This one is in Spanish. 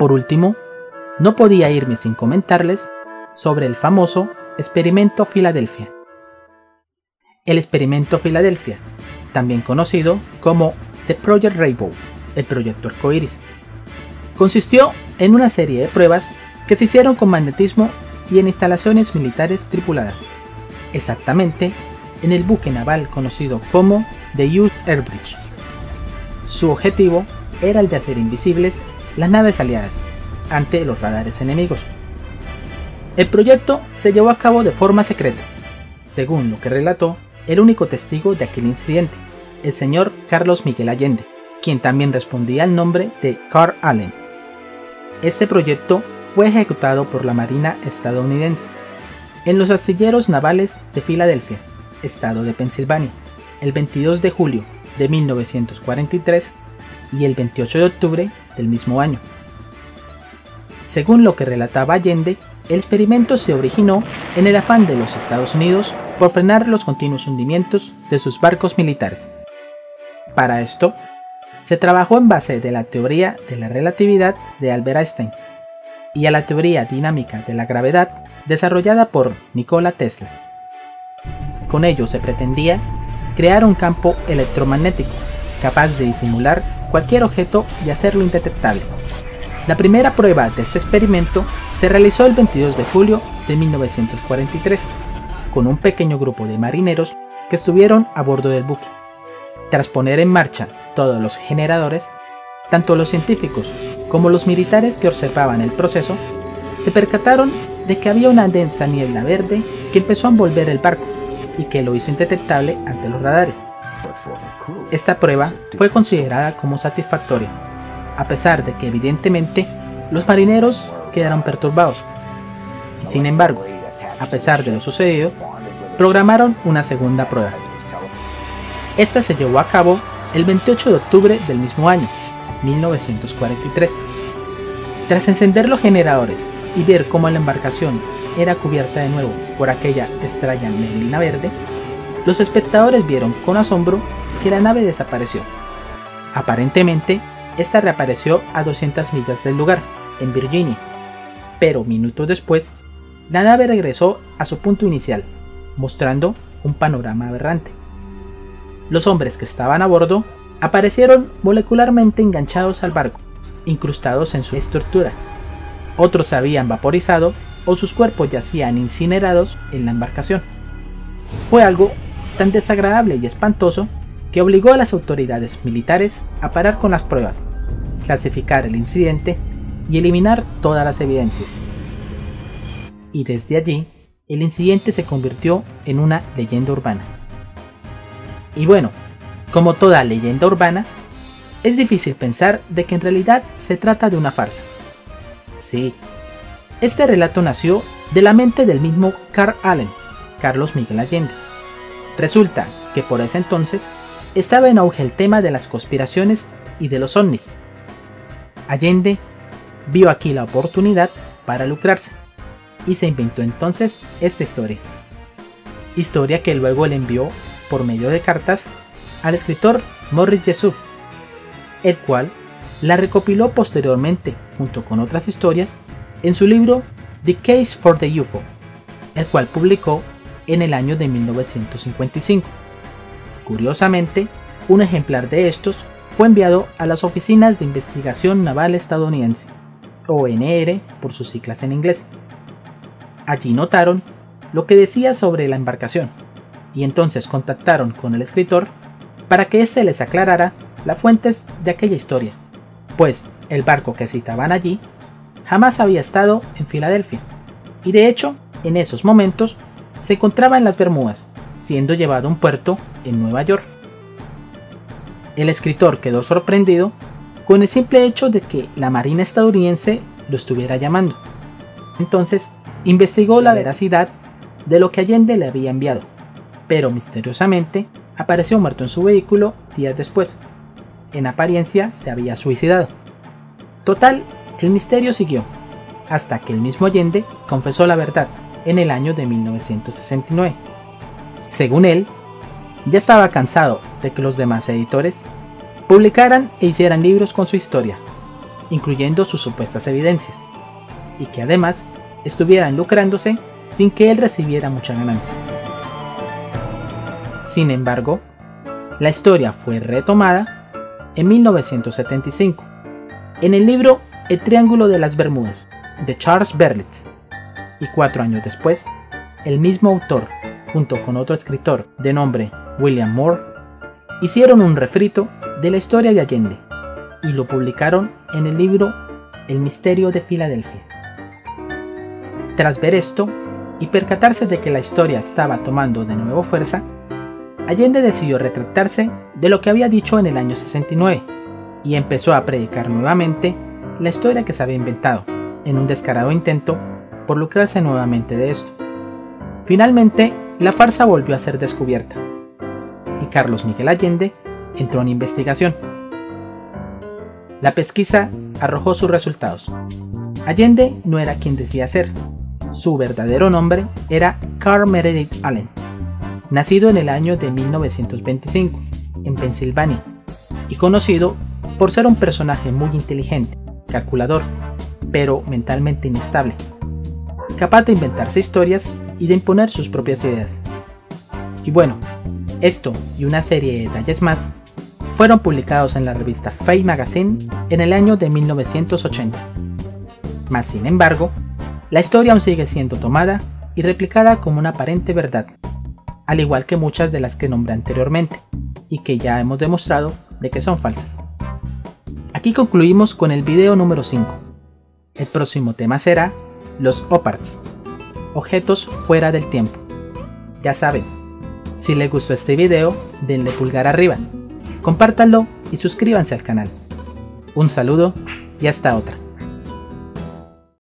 Por último, no podía irme sin comentarles sobre el famoso Experimento Filadelfia. El Experimento Filadelfia, también conocido como The Project Rainbow, el Proyecto Arcoíris, consistió en una serie de pruebas que se hicieron con magnetismo y en instalaciones militares tripuladas, exactamente en el buque naval conocido como The Hughes Air Bridge. Su objetivo era el de hacer invisibles las naves aliadas ante los radares enemigos. El proyecto se llevó a cabo de forma secreta, según lo que relató el único testigo de aquel incidente, el señor Carlos Miguel Allende, quien también respondía al nombre de Carl Allen. Este proyecto fue ejecutado por la Marina estadounidense en los astilleros navales de Filadelfia, estado de Pensilvania, el 22 de julio de 1943 y el 28 de octubre del mismo año. Según lo que relataba Allende, el experimento se originó en el afán de los Estados Unidos por frenar los continuos hundimientos de sus barcos militares. Para esto, se trabajó en base de la teoría de la relatividad de Albert Einstein y a la teoría dinámica de la gravedad desarrollada por Nikola Tesla. Con ello se pretendía crear un campo electromagnético capaz de disimular cualquier objeto y hacerlo indetectable. La primera prueba de este experimento se realizó el 22 de julio de 1943 con un pequeño grupo de marineros que estuvieron a bordo del buque. Tras poner en marcha todos los generadores, tanto los científicos como los militares que observaban el proceso se percataron de que había una densa niebla verde que empezó a envolver el barco y que lo hizo indetectable ante los radares. Esta prueba fue considerada como satisfactoria, a pesar de que evidentemente los marineros quedaron perturbados, y sin embargo, a pesar de lo sucedido, programaron una segunda prueba. Esta se llevó a cabo el 28 de octubre del mismo año, 1943. Tras encender los generadores y ver cómo la embarcación era cubierta de nuevo por aquella extraña neblina verde, los espectadores vieron con asombro que la nave desapareció. Aparentemente, esta reapareció a 200 millas del lugar, en Virginia, pero minutos después, la nave regresó a su punto inicial, mostrando un panorama aberrante. Los hombres que estaban a bordo aparecieron molecularmente enganchados al barco, incrustados en su estructura. Otros se habían vaporizado o sus cuerpos yacían incinerados en la embarcación. Fue algo tan desagradable y espantoso que obligó a las autoridades militares a parar con las pruebas, clasificar el incidente y eliminar todas las evidencias. Y desde allí, el incidente se convirtió en una leyenda urbana. Y bueno, como toda leyenda urbana, es difícil pensar de que en realidad se trata de una farsa. Sí, este relato nació de la mente del mismo Carl Allen, Carlos Miguel Allende. Resulta que por ese entonces estaba en auge el tema de las conspiraciones y de los ovnis. Allende vio aquí la oportunidad para lucrarse y se inventó entonces esta historia que luego le envió por medio de cartas al escritor Morris Jessup, el cual la recopiló posteriormente junto con otras historias en su libro The Case for the UFO, el cual publicó en el año de 1955. Curiosamente, un ejemplar de estos fue enviado a las Oficinas de Investigación Naval Estadounidense, ONR por sus siglas en inglés. Allí notaron lo que decía sobre la embarcación, y entonces contactaron con el escritor para que éste les aclarara las fuentes de aquella historia, pues el barco que citaban allí jamás había estado en Filadelfia, y de hecho, en esos momentos, se encontraba en las Bermudas, siendo llevado a un puerto en Nueva York. El escritor quedó sorprendido con el simple hecho de que la Marina estadounidense lo estuviera llamando. Entonces, investigó la veracidad de lo que Allende le había enviado, pero misteriosamente apareció muerto en su vehículo días después. En apariencia se había suicidado. Total, el misterio siguió, hasta que el mismo Allende confesó la verdad en el año de 1969. Según él, ya estaba cansado de que los demás editores publicaran e hicieran libros con su historia, incluyendo sus supuestas evidencias, y que además estuvieran lucrándose sin que él recibiera mucha ganancia. Sin embargo, la historia fue retomada en 1975, en el libro El Triángulo de las Bermudas, de Charles Berlitz, y 4 años después, el mismo autor, junto con otro escritor de nombre William Moore, hicieron un refrito de la historia de Allende y lo publicaron en el libro El Misterio de Filadelfia. Tras ver esto y percatarse de que la historia estaba tomando de nuevo fuerza, Allende decidió retractarse de lo que había dicho en el año 69 y empezó a predicar nuevamente la historia que se había inventado, en un descarado intento por lucrarse nuevamente de esto. Finalmente, la farsa volvió a ser descubierta y Carlos Miguel Allende entró en investigación. La pesquisa arrojó sus resultados. Allende no era quien decía ser. Su verdadero nombre era Carl Meredith Allen, nacido en el año de 1925 en Pensilvania y conocido por ser un personaje muy inteligente, calculador, pero mentalmente inestable, capaz de inventarse historias y de imponer sus propias ideas. Y bueno, esto y una serie de detalles más fueron publicados en la revista Fate Magazine en el año de 1980. Mas sin embargo, la historia aún sigue siendo tomada y replicada como una aparente verdad, al igual que muchas de las que nombré anteriormente, y que ya hemos demostrado de que son falsas. Aquí concluimos con el video número 5. El próximo tema será los OPARTs, objetos fuera del tiempo. Ya saben, si les gustó este video, denle pulgar arriba, compártanlo y suscríbanse al canal. Un saludo y hasta otra.